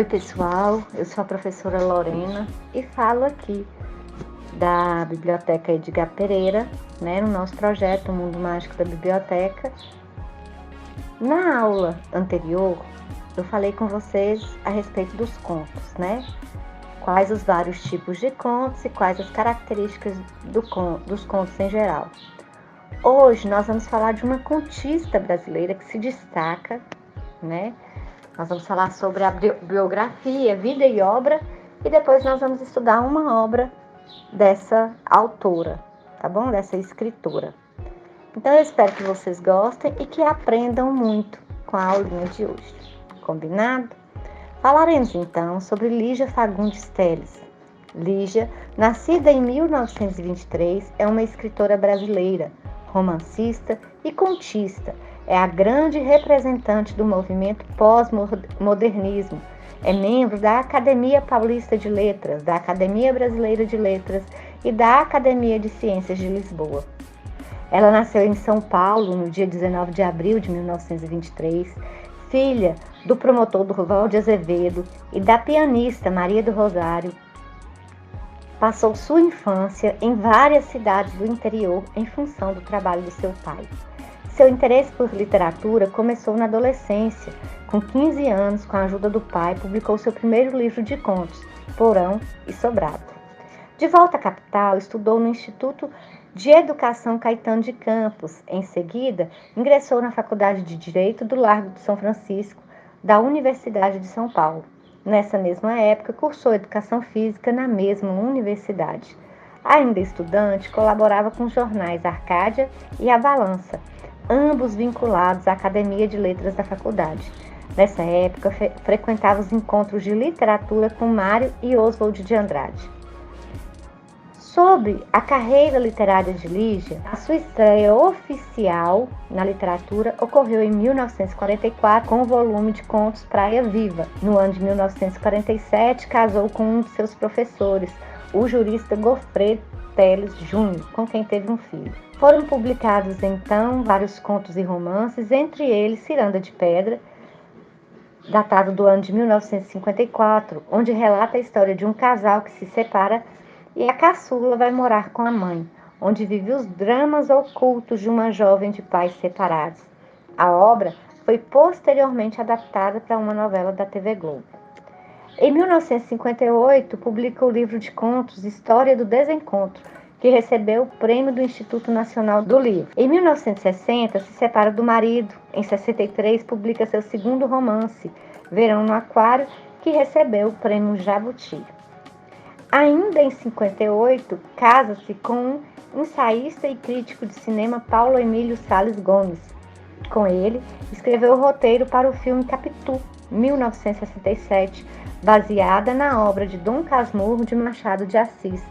Oi pessoal, eu sou a professora Lorena e falo aqui da Biblioteca Edgar Pereira, no nosso projeto O Mundo Mágico da Biblioteca. Na aula anterior, eu falei com vocês a respeito dos contos, Quais os vários tipos de contos e quais as características dos contos em geral. Hoje nós vamos falar de uma contista brasileira que se destaca, Nós vamos falar sobre a biografia, vida e obra, e depois nós vamos estudar uma obra dessa autora, tá bom? Dessa escritora. Então eu espero que vocês gostem e que aprendam muito com a aulinha de hoje. Combinado? Falaremos então sobre Lígia Fagundes Telles. Lígia, nascida em 1923, é uma escritora brasileira, romancista e contista. É a grande representante do movimento pós-modernismo. É membro da Academia Paulista de Letras, da Academia Brasileira de Letras e da Academia de Ciências de Lisboa. Ela nasceu em São Paulo no dia 19 de abril de 1923, filha do promotor Durval de Azevedo e da pianista Maria do Rosário. Passou sua infância em várias cidades do interior em função do trabalho do seu pai. Seu interesse por literatura começou na adolescência. Com 15 anos, com a ajuda do pai, publicou seu primeiro livro de contos, Porão e Sobrado. De volta à capital, estudou no Instituto de Educação Caetano de Campos. Em seguida, ingressou na Faculdade de Direito do Largo de São Francisco, da Universidade de São Paulo. Nessa mesma época, cursou Educação Física na mesma universidade. Ainda estudante, colaborava com os jornais Arcádia e A Balança, ambos vinculados à Academia de Letras da faculdade. Nessa época, frequentava os encontros de literatura com Mário e Oswald de Andrade. Sobre a carreira literária de Lígia, a sua estreia oficial na literatura ocorreu em 1944 com o volume de contos Praia Viva. No ano de 1947, casou com um de seus professores, o jurista Goffredo Telles Júnior, com quem teve um filho. Foram publicados então vários contos e romances, entre eles Ciranda de Pedra, datado do ano de 1954, onde relata a história de um casal que se separa e a caçula vai morar com a mãe, onde vive os dramas ocultos de uma jovem de pais separados. A obra foi posteriormente adaptada para uma novela da TV Globo. Em 1958, publica o livro de contos História do Desencontro, que recebeu o prêmio do Instituto Nacional do Livro. Em 1960, se separa do marido. Em 63, publica seu segundo romance, Verão no Aquário, que recebeu o prêmio Jabuti. Ainda em 58, casa-se com o ensaísta e crítico de cinema Paulo Emílio Salles Gomes. Com ele, escreveu o roteiro para o filme Capitu, 1967, baseada na obra de Dom Casmurro de Machado de Assis,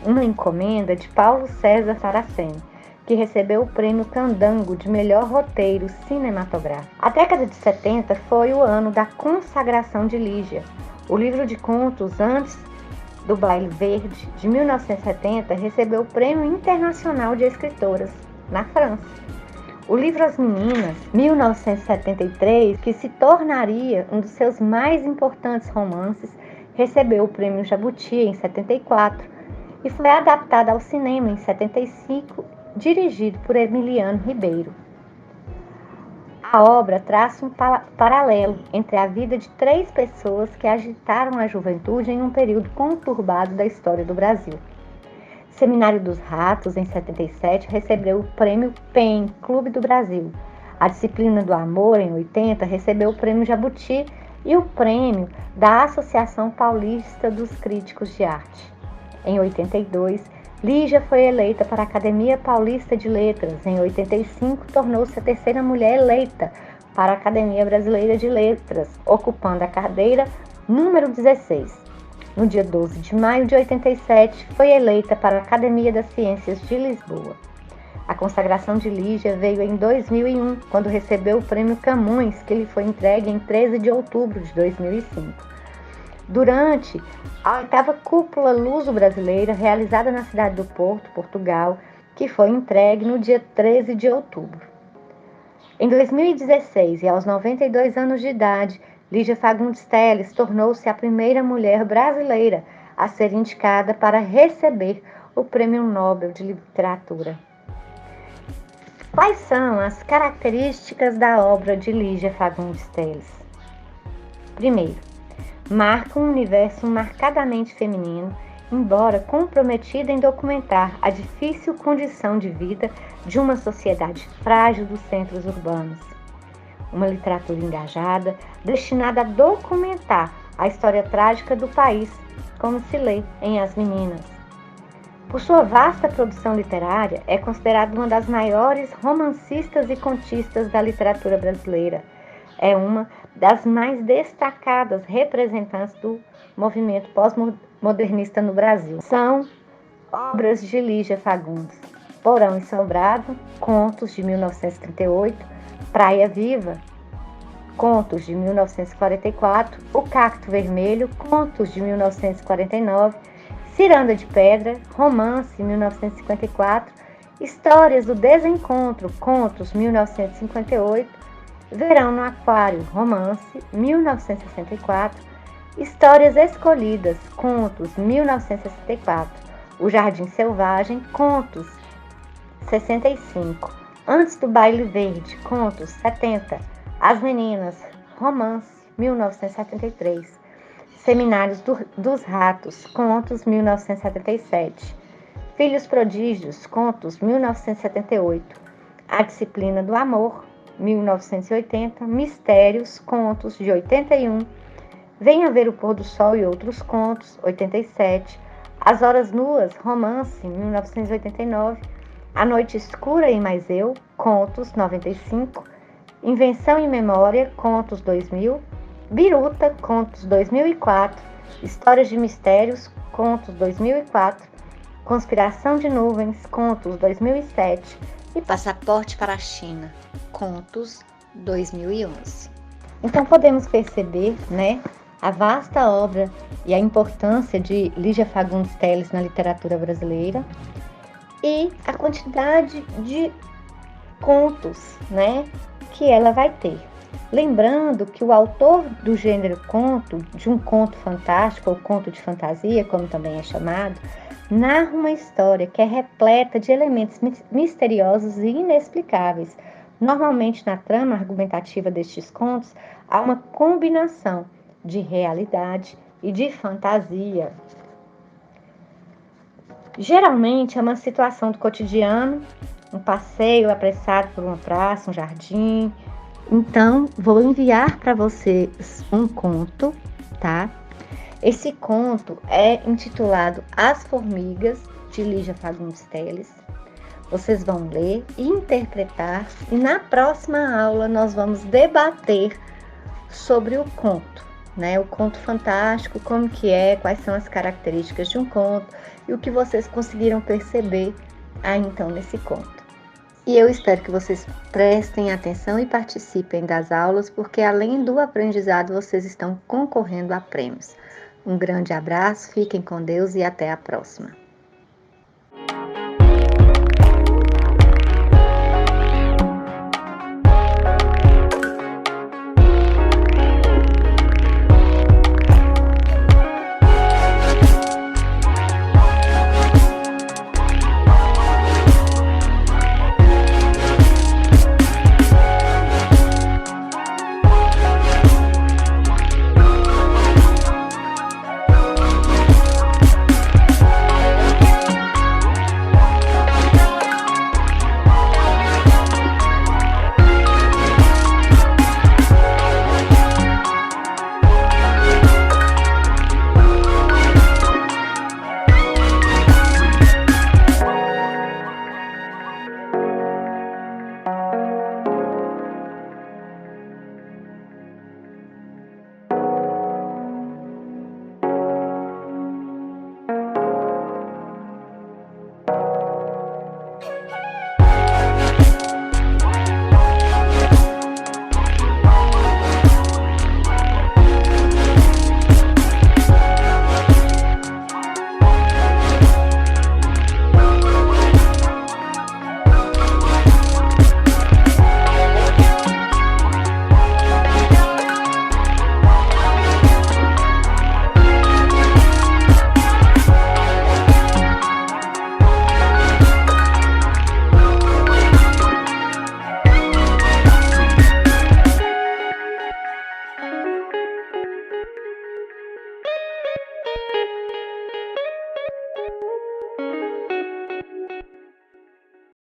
uma encomenda de Paulo César Saraceni, que recebeu o prêmio Candango de melhor roteiro cinematográfico. A década de 70 foi o ano da consagração de Lígia. O livro de contos Antes do Baile Verde, de 1970, recebeu o Prêmio Internacional de Escritoras, na França. O livro As Meninas, 1973, que se tornaria um dos seus mais importantes romances, recebeu o Prêmio Jabuti em 74 e foi adaptado ao cinema em 75, dirigido por Emiliano Ribeiro. A obra traça um paralelo entre a vida de 3 pessoas que agitaram a juventude em um período conturbado da história do Brasil. Seminário dos Ratos, em 77, recebeu o Prêmio PEN, Clube do Brasil. A Disciplina do Amor, em 80, recebeu o Prêmio Jabuti e o Prêmio da Associação Paulista dos Críticos de Arte. Em 82, Lígia foi eleita para a Academia Paulista de Letras. Em 85, tornou-se a terceira mulher eleita para a Academia Brasileira de Letras, ocupando a cadeira número 16. No dia 12 de maio de 87, foi eleita para a Academia das Ciências de Lisboa. A consagração de Lígia veio em 2001, quando recebeu o Prêmio Camões, que lhe foi entregue em 13 de outubro de 2005. Durante a 8ª Cúpula Luso-Brasileira, realizada na cidade do Porto, Portugal, que foi entregue no dia 13 de outubro. Em 2016, e aos 92 anos de idade, Lígia Fagundes Telles tornou-se a primeira mulher brasileira a ser indicada para receber o Prêmio Nobel de Literatura. Quais são as características da obra de Lígia Fagundes Telles? Primeiro, marca um universo marcadamente feminino, embora comprometida em documentar a difícil condição de vida de uma sociedade frágil dos centros urbanos. Uma literatura engajada, destinada a documentar a história trágica do país, como se lê em As Meninas. Por sua vasta produção literária, é considerada uma das maiores romancistas e contistas da literatura brasileira. É uma das mais destacadas representantes do movimento pós-modernista no Brasil. São obras de Lígia Fagundes: Porão Ensombrado, contos de 1938, Praia Viva, contos de 1944, O Cacto Vermelho, contos de 1949, Ciranda de Pedra, romance, 1954, Histórias do Desencontro, contos, 1958, Verão no Aquário, romance, 1964, Histórias Escolhidas, contos, 1964, O Jardim Selvagem, contos, 65, Antes do Baile Verde, contos, 70, As Meninas, romance, 1973, Seminários dos Ratos, contos, 1977, Filhos Prodígios, contos, 1978, A Disciplina do Amor, 1980, Mistérios, contos, de 81, Venha Ver o Pôr do Sol e Outros Contos, 87, As Horas Nuas, romance, 1989, A Noite Escura e Mais Eu, contos, 95, Invenção e Memória, contos, 2000, Biruta, contos, 2004, Histórias de Mistérios, contos, 2004, Conspiração de Nuvens, contos, 2007 e Passaporte para a China, contos, 2011. Então podemos perceber, a vasta obra e a importância de Lígia Fagundes Telles na literatura brasileira e a quantidade de contos, que ela vai ter. Lembrando que o autor do gênero conto, de um conto fantástico ou conto de fantasia, como também é chamado, narra uma história que é repleta de elementos misteriosos e inexplicáveis. Normalmente, na trama argumentativa destes contos, há uma combinação de realidade e de fantasia. Geralmente, é uma situação do cotidiano, um passeio apressado por uma praça, um jardim. Então, vou enviar para vocês um conto, tá? Esse conto é intitulado As Formigas, de Lígia Fagundes Telles. Vocês vão ler e interpretar, e na próxima aula nós vamos debater sobre o conto, O conto fantástico, como que é, quais são as características de um conto e o que vocês conseguiram perceber aí então nesse conto. E eu espero que vocês prestem atenção e participem das aulas, porque além do aprendizado, vocês estão concorrendo a prêmios. Um grande abraço, fiquem com Deus e até a próxima.